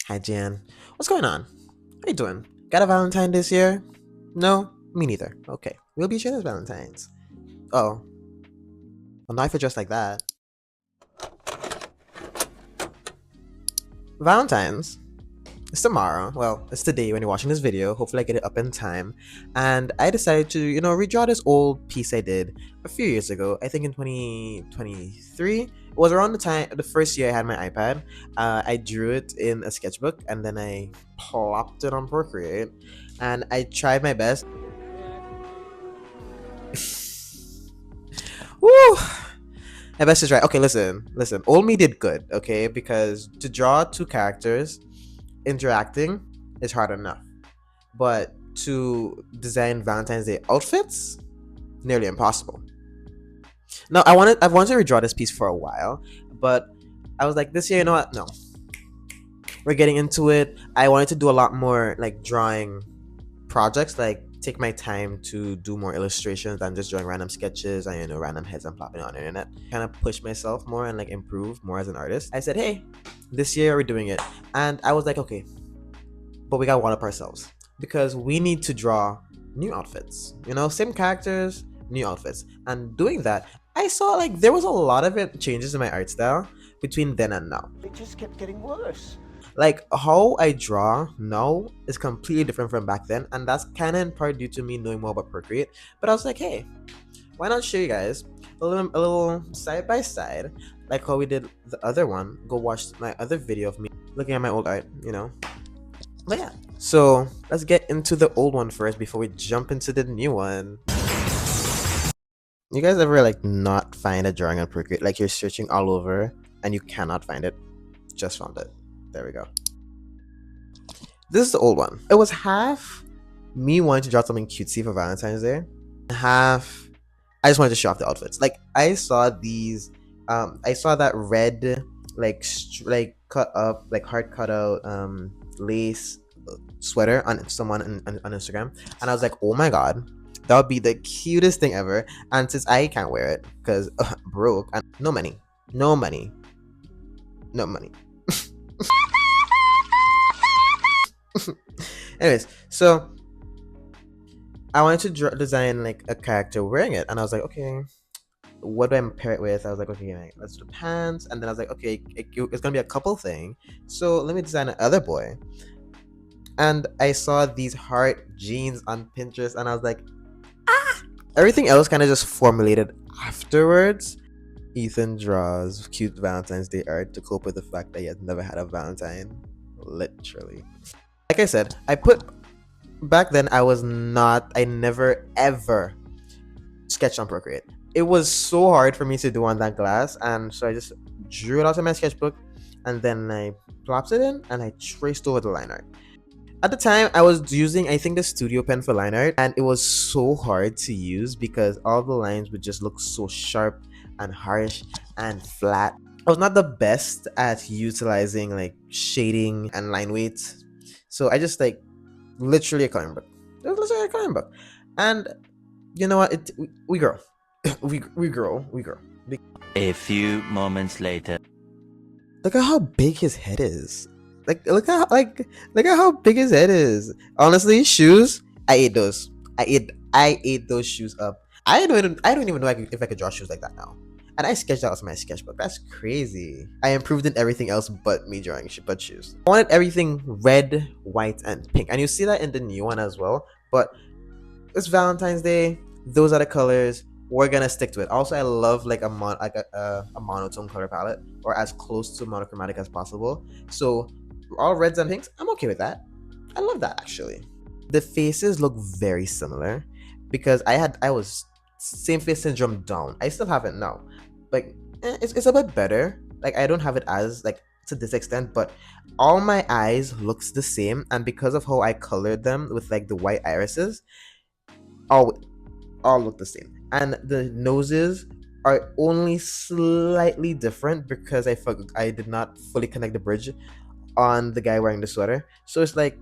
Hi, Jan. What's going on? How you doing? Got a Valentine this year? No? Me neither. Okay. We'll be sure there's Valentines. Oh. Well, now I feel just like that. Valentines. It's tomorrow. Well, it's today when you're watching this video. Hopefully I get it up in time. And I decided to, redraw this old piece I did a few years ago. I think in 2023. It was around the first year I had my iPad. I drew it in a sketchbook and then I plopped it on Procreate. And I tried my best. Woo! My best is right. Okay, listen. Old me did good, okay? Because to draw two characters interacting is hard enough. But to design Valentine's Day outfits, nearly impossible. Now I've wanted to redraw this piece for a while, but I was like, this year, you know what? No. We're getting into it. I wanted to do a lot more like drawing projects, like take my time to do more illustrations than just drawing random sketches and random heads and plopping it on the internet. Kind of push myself more and like improve more as an artist. I said, hey, this year we're doing it. And I was like, okay, but we gotta one up ourselves because we need to draw new outfits. Same characters, new outfits. And doing that, I saw like there was a lot of changes in my art style between then and now. It just kept getting worse. Like how I draw now is completely different from back then, and that's kind of in part due to me knowing more about Procreate. But I was like, hey, why not show you guys a little side by side, like how we did the other one. Go watch my other video of me looking at my old art, But yeah, so let's get into the old one first before we jump into the new one. You guys ever like not find a drawing on Procreate? Like you're searching all over and you cannot find it? Just found it. There we go. This is the old one. It was half me wanting to draw something cutesy for Valentine's Day, half I just wanted to show off the outfits. Like I saw these, I saw that red like cut up like hard cut out lace sweater on someone on Instagram, and I was like, oh my god, that would be the cutest thing ever. And since I can't wear it because broke and no money. Anyways, so I wanted to design like a character wearing it, and I was like, okay, what do I pair it with? I was like, okay, let's do pants, and then I was like, okay, it's gonna be a couple thing, so let me design another boy. And I saw these heart jeans on Pinterest, and I was like, ah! Everything else kind of just formulated afterwards. Ethan draws cute Valentine's Day art to cope with the fact that he has never had a Valentine. Literally. Like I said, back then I never ever sketched on Procreate. It was so hard for me to do on that glass, and so I just drew it out in my sketchbook and then I plopped it in and I traced over the line art. At the time, I was using, I think, the studio pen for line art, and it was so hard to use because all the lines would just look so sharp and harsh and flat. I was not the best at utilizing like shading and line weight, so I just like literally a coloring book. It was literally a coloring book, and you know what? We grow, we grow. A few moments later. Look at how big his head is. Look at how big his head is. Honestly, shoes, I ate those. I ate those shoes up. I don't even know if I could draw shoes like that now. And I sketched out with my sketchbook. That's crazy. I improved in everything else but me drawing but shoes. I wanted everything red, white, and pink. And you see that in the new one as well. But it's Valentine's Day. Those are the colors. We're gonna stick to it. Also, I love like a monotone color palette, or as close to monochromatic as possible. So all reds and pinks, I'm okay with that. I love that actually. The faces look very similar because I was same face syndrome down. I still have it now. Like it's a bit better. Like I don't have it as like to this extent, but all my eyes looks the same, and because of how I colored them with like the white irises, all look the same. And the noses are only slightly different because I did not fully connect the bridge on the guy wearing the sweater. So it's like,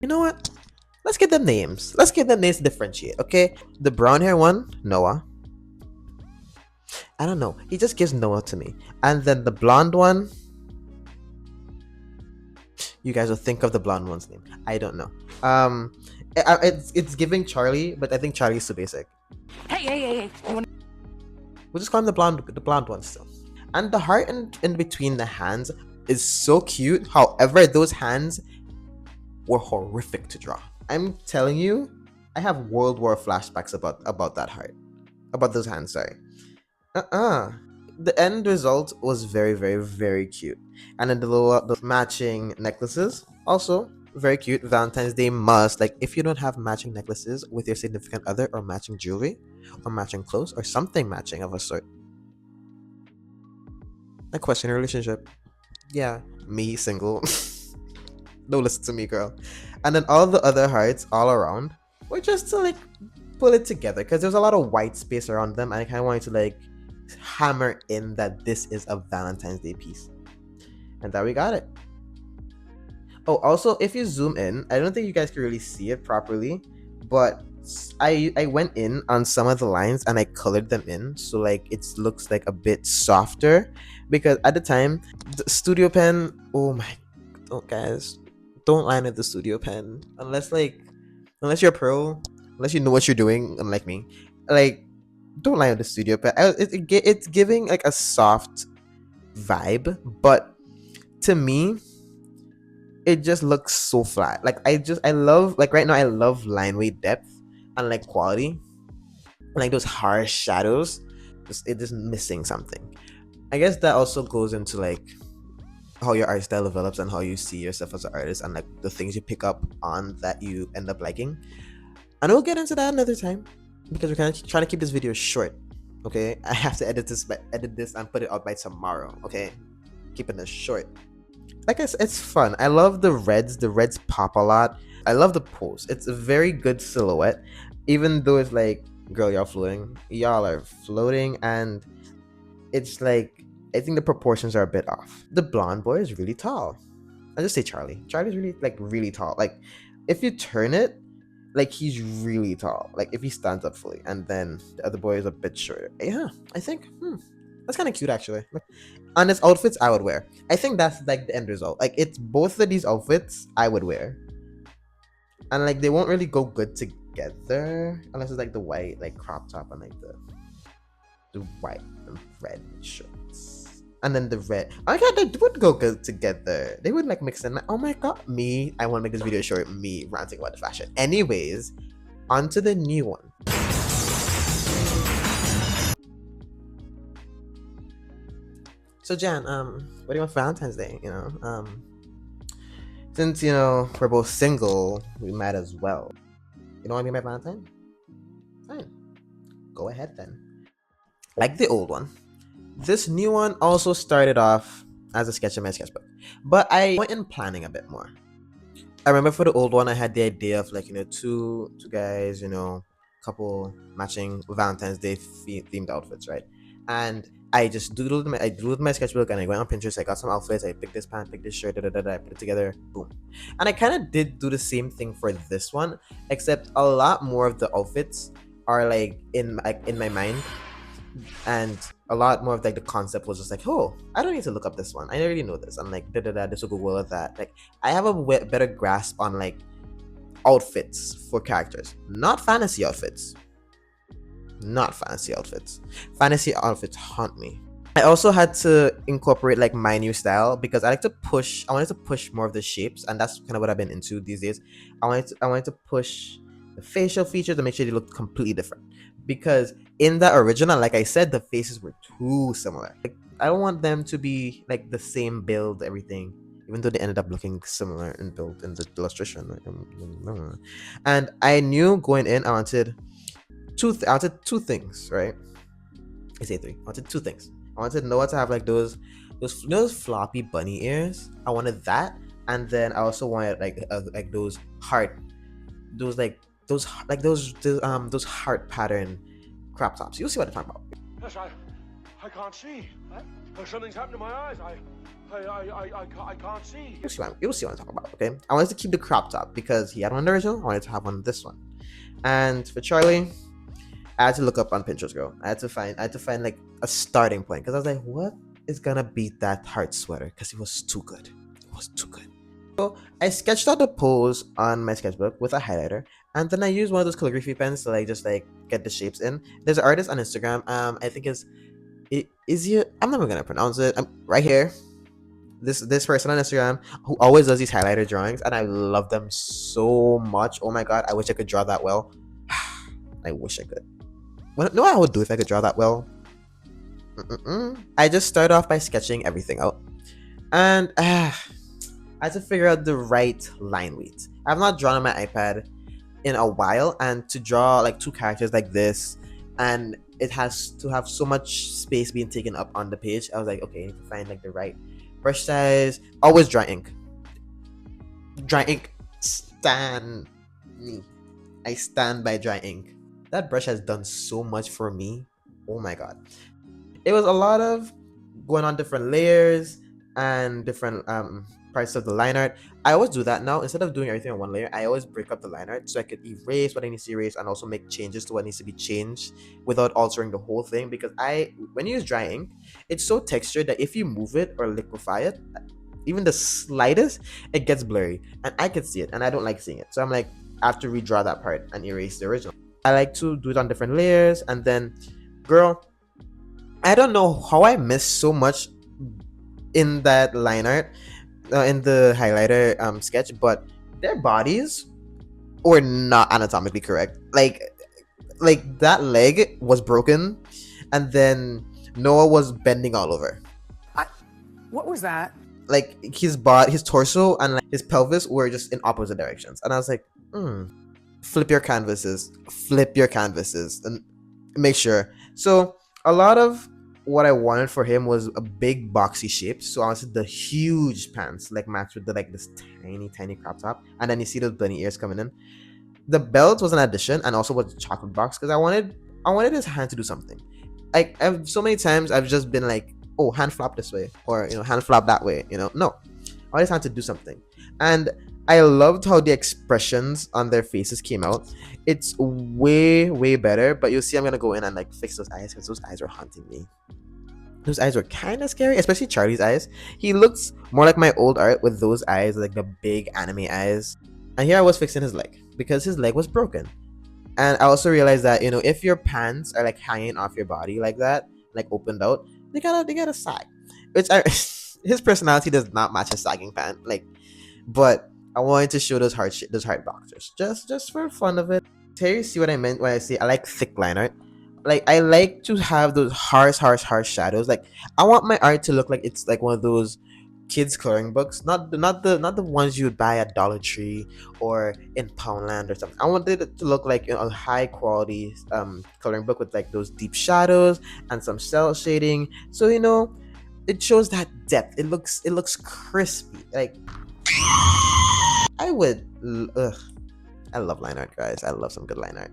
you know what? Let's get them names. Let's get them names to differentiate, okay? The brown hair one, Noah. I don't know. He just gives Noah to me. And then the blonde one, you guys will think of the blonde one's name. I don't know. It's giving Charlie, but I think Charlie's too basic. Hey. We'll just call him the blonde one still. And the heart in between the hands is so cute. However, those hands were horrific to draw. I'm telling you, I have World War flashbacks about that heart, about those hands. Sorry. The end result was very, very, very cute. And then the matching necklaces, also very cute. Valentine's Day must, like, if you don't have matching necklaces with your significant other, or matching jewelry, or matching clothes, or something matching of a sort, I question your relationship. Yeah, me single. Don't listen to me, girl. And then all the other hearts all around were just to like pull it together, because there's a lot of white space around them, and I kind of wanted to like hammer in that this is a Valentine's Day piece, and that we got it. Oh, also, if you zoom in, I don't think you guys can really see it properly, but I went in on some of the lines and I colored them in, so like it looks like a bit softer, because at the time the studio pen, oh my, oh guys, don't line with the studio pen unless you're a pro, unless you know what you're doing, unlike me. Like, don't line with the studio pen. It's giving like a soft vibe, but to me it just looks so flat. Like, I love, like, right now I love line weight depth and like quality, like those harsh shadows. It is missing something. I guess that also goes into like how your art style develops and how you see yourself as an artist, and like the things you pick up on that you end up liking. And we'll get into that another time, because we're kind of trying to keep this video short. Okay, I have to edit this and put it out by tomorrow. Okay, keeping this short. Like I said, it's fun. I love the reds. The reds pop a lot. I love the pose. It's a very good silhouette, even though it's like, girl, y'all floating. Y'all are floating, and it's like, I think the proportions are a bit off. The blonde boy is really tall. I'll just say Charlie. Charlie's really tall. Like, if you turn it, like, he's really tall. Like, if he stands up fully, and then the other boy is a bit shorter. Yeah, I think that's kind of cute actually. And his outfits I would wear. I think that's like the end result. Like, it's both of these outfits I would wear, and like they won't really go good together unless it's like the white like crop top and like the white and red shirts, and then the red. I thought they would go good together. They would like mix in. Like, oh my god, me! I want to make this video short. Me ranting about the fashion. Anyways, on to the new one. So Jan, what do you want for Valentine's Day? Since we're both single, we might as well. You know what I mean by Valentine? Fine, go ahead then. Like the old one, this new one also started off as a sketch in my sketchbook, but I went in planning a bit more. I remember for the old one, I had the idea of like two guys, couple matching Valentine's Day themed outfits, right? And I just doodled my sketchbook, and I went on Pinterest. I got some outfits. I picked this pant, picked this shirt, da da da da. I put it together, boom. And I kind of did do the same thing for this one, except a lot more of the outfits are like in my mind, and a lot more of like the concept was just like, oh, I don't need to look up this one. I already know this. I'm like, da da da. This will go well with that. Like, I have a better grasp on like outfits for characters, not fantasy outfits. Not fantasy outfits. Fantasy outfits haunt me. I also had to incorporate like my new style, because I wanted to push more of the shapes, and that's kind of what I've been into these days. I wanted to push the facial features to make sure they look completely different, because in the original, like I said, the faces were too similar. Like, I don't want them to be like the same build, everything, even though they ended up looking similar in build in the illustration. And I knew going in, I wanted two things, right? I say three. I wanted two things. I wanted Noah to have like those floppy bunny ears. I wanted that, and then I also wanted like those heart, those heart pattern crop tops. You'll see what I'm talking about. Yes, I can't see. Something's happened to my eyes. I can't see. You'll see what I'm talking about. Okay. I wanted to keep the crop top because he had one in the original. I wanted to have one in this one. And for Charlie, I had to look up on Pinterest, girl. I had to find like a starting point because I was like, what is gonna beat that heart sweater? Because it was too good. It was too good. So I sketched out the pose on my sketchbook with a highlighter, and then I used one of those calligraphy pens to like just like get the shapes in. There's an artist on Instagram. I think is he? I'm not even gonna pronounce it. I'm right here. This person on Instagram who always does these highlighter drawings, and I love them so much. Oh my god, I wish I could draw that well. I wish I could. Know what I would do if I could draw that well? I just start off by sketching everything out, and I had to figure out the right line weight. I've not drawn on my iPad in a while, and to draw like two characters like this, and it has to have so much space being taken up on the page. I was like, okay, I need to find like the right brush size. Always dry ink. Dry ink. Stand me. I stand by dry ink. That brush has done so much for me. Oh my god. It was a lot of going on different layers and different parts of the line art. I always do that now. Instead of doing everything on one layer, I always break up the line art so I could erase what I need to erase and also make changes to what needs to be changed without altering the whole thing. Because when you use dry ink, it's so textured that if you move it or liquefy it, even the slightest, it gets blurry. And I can see it, and I don't like seeing it. So I'm like, I have to redraw that part and erase the original. I like to do it on different layers, and then, girl, I don't know how I missed so much in that line art, in the highlighter sketch, but their bodies were not anatomically correct. Like that leg was broken, and then Noah was bending all over. What was that? Like his torso, and like his pelvis were just in opposite directions, and I was like, flip your canvases, and make sure. So a lot of what I wanted for him was a big boxy shape. So I wanted the huge pants, like matched with the like this tiny crop top, and then you see those bunny ears coming in. The belt was an addition, and also was a chocolate box because I wanted his hand to do something. Like so many times I've just been like, oh, hand flap this way, or hand flap that way. No, I wanted his hand to do something, and I loved how the expressions on their faces came out. It's way better, but you'll see I'm gonna go in and like fix those eyes because those eyes were haunting me. Those eyes were kind of scary, especially Charlie's eyes. He looks more like my old art with those eyes, like the big anime eyes. And here I was fixing his leg because his leg was broken. And I also realized that, if your pants are like hanging off your body like that, like opened out, they gotta sag. Which his personality does not match his sagging pant. But I wanted to show those hard boxers just for fun of it. Here you see what I meant when I say I like thick line art. Like I like to have those harsh shadows. Like I want my art to look like it's like one of those kids coloring books, not the ones you would buy at Dollar Tree or in Poundland or something. I wanted it to look like a high quality coloring book with like those deep shadows and some cell shading. So it shows that depth. It looks crispy. Like I love line art, guys. I love some good line art.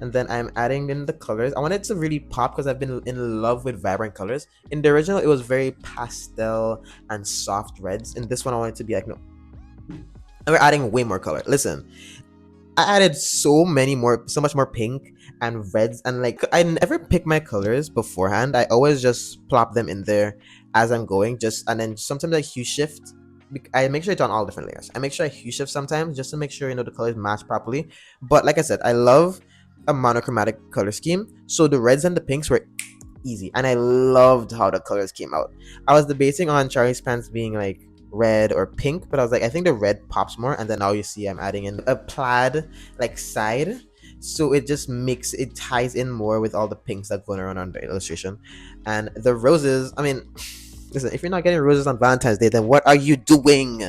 And then I'm adding in the colors. I want it to really pop because I've been in love with vibrant colors. In the original, it was very pastel and soft reds. In this one, I want it to be like, no. And we're adding way more color. Listen, I added so much more pink and reds. And like, I never pick my colors beforehand. I always just plop them in there as I'm going. And then sometimes I hue shift. I make sure it's on all different layers. I make sure I hue shift sometimes just to make sure the colors match properly. But like I said, I love a monochromatic color scheme, so the reds and the pinks were easy, and I loved how the colors came out. I was debating on Charlie's pants being like red or pink, but I was like, I think the red pops more. And then now you see I'm adding in a plaid like side, so it just ties in more with all the pinks that going around on the illustration. And the roses, I mean, listen, if you're not getting roses on Valentine's Day, then what are you doing?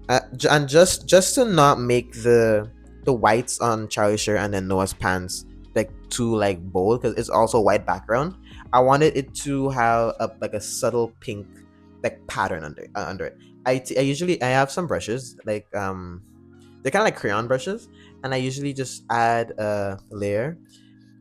And just to not make the whites on Charlie's shirt and then Noah's pants like too like bold, because it's also white background, I wanted it to have a subtle pink like pattern under it. I have some brushes like they're kind of like crayon brushes, and I usually just add a layer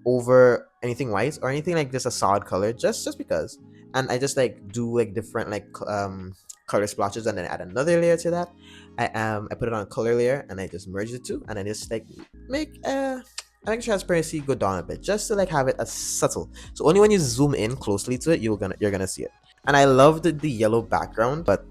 over anything white or anything like just a solid color, just because. And I just like do like different like color splotches, and then add another layer to that. I put it on a color layer, and I just merge the two, and I just like make I make transparency go down a bit just to like have it as subtle. So only when you zoom in closely to it, you're gonna see it. And I loved the yellow background, but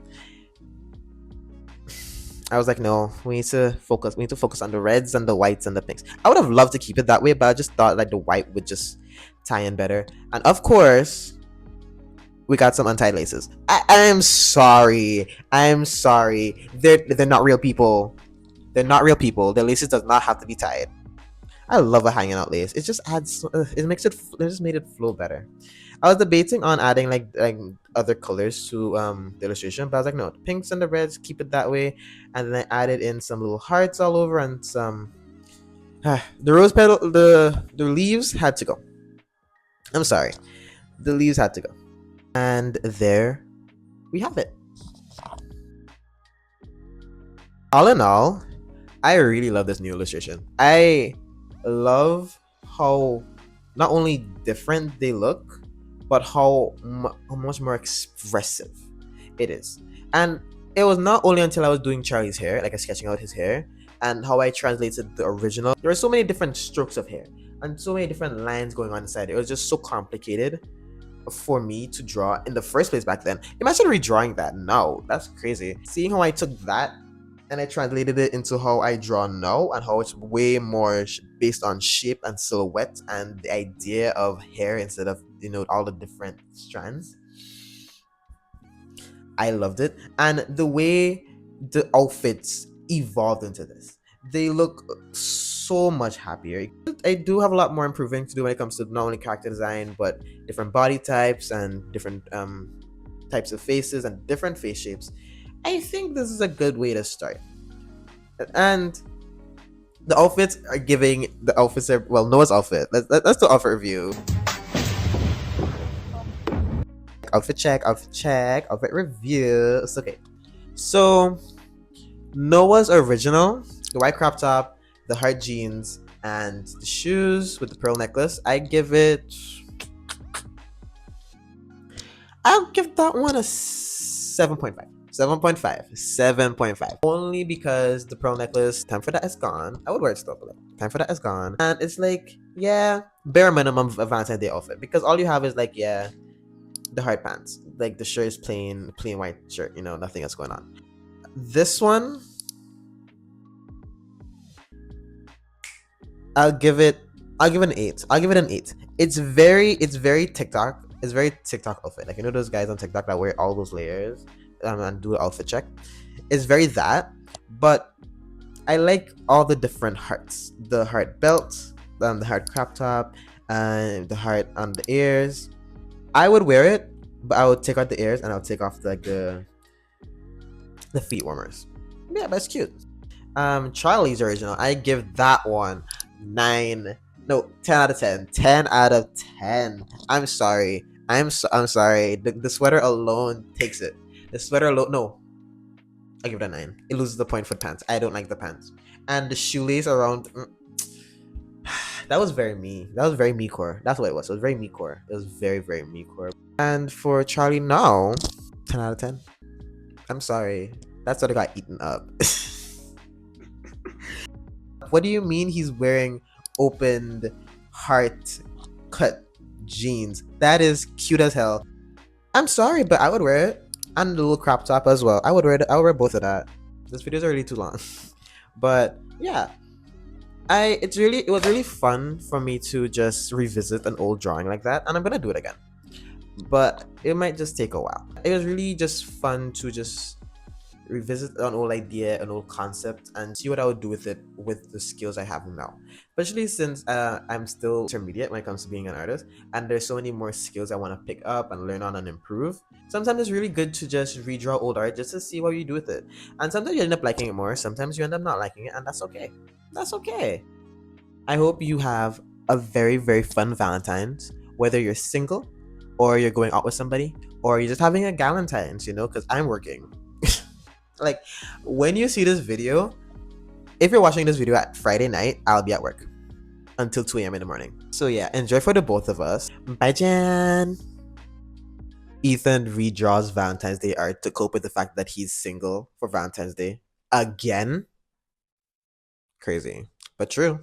I was like, no, we need to focus. We need to focus on the reds and the whites and the pinks. I would have loved to keep it that way, but I just thought like the white would just tie in better. And of course, we got some untied laces. I'm sorry. I'm sorry. They're not real people. They're not real people. The laces does not have to be tied. I love a hanging out lace. It just adds. It makes it. It just made it flow better. I was debating on adding like other colors to the illustration, but I was like, no, the pinks and the reds, keep it that way. And then I added in some little hearts all over and some. The rose petal, the leaves had to go. I'm sorry, the leaves had to go. And there we have it. All in all, I really love this new illustration. I love how not only different they look, but how much more expressive it is. And it was not only until I was doing Charlie's hair, like sketching out his hair, and how I translated the original. There were so many different strokes of hair and so many different lines going on inside. It was just so complicated for me to draw in the first place back then. Imagine redrawing that now. That's crazy. Seeing how I took that and I translated it into how I draw now and how it's way more based on shape and silhouette and the idea of hair instead of, all the different strands. I loved it. And the way the outfits evolved into this, they look so much happier. I do have a lot more improving to do when it comes to not only character design, but different body types and different types of faces and different face shapes. I think this is a good way to start. And the outfits are giving the outfits are Noah's outfit. Let's do outfit review. Outfit check, outfit review. It's okay. So Noah's original, the white crop top, the heart jeans, and the shoes with the pearl necklace, I'll give that one a 7.5. 7.5. Only because the pearl necklace, time for that is gone. I would wear it still, but time for that is gone. And it's like, yeah, bare minimum of a Valentine's Day outfit. Because all you have is like, yeah, the hard pants. Like the shirt is plain white shirt, nothing else going on. This one, I'll give it an 8. I'll give it an 8. It's very TikTok. It's very TikTok outfit. Like, those guys on TikTok that wear all those layers and do an outfit check. It's very that, but I like all the different hearts. The heart belt, the heart crop top, and the heart on the ears. I would wear it, but I would take out the ears and I'll take off the feet warmers. Yeah, but it's cute. Charlie's original, I give that one 10 out of 10. 10 out of 10. I'm sorry. I'm sorry. The sweater alone takes it. The sweater alone, no. I give it a 9. It loses the point for the pants. I don't like the pants. And the shoelace around, that was very me. That was very me-core. That's what it was. It was very me-core. It was very, very me-core. And for Charlie now, 10 out of 10. I'm sorry. That sort of got eaten up. What do you mean he's wearing opened heart cut jeans? That is cute as hell. I'm sorry, but I would wear it. And the little crop top as well. I would wear it. I would wear both of that. This video's already too long. But yeah. It was really fun for me to just revisit an old drawing like that, and I'm gonna do it again. But it might just take a while. It was really just fun to just revisit an old idea, an old concept, and see what I would do with it with the skills I have now. Especially since I'm still intermediate when it comes to being an artist, and there's so many more skills I want to pick up and learn on and improve. Sometimes it's really good to just redraw old art just to see what you do with it. And sometimes you end up liking it more, sometimes you end up not liking it, and that's okay. That's okay. I hope you have a very, very fun Valentine's, whether you're single, or you're going out with somebody, or you're just having a Galentine's, because I'm working. Like, when you see this video, if you're watching this video at Friday night, I'll be at work until 2 a.m. in the morning. So yeah, enjoy for the both of us. Bye, Jan. Ethan redraws Valentine's Day art to cope with the fact that he's single for Valentine's Day. Again? Crazy, but true.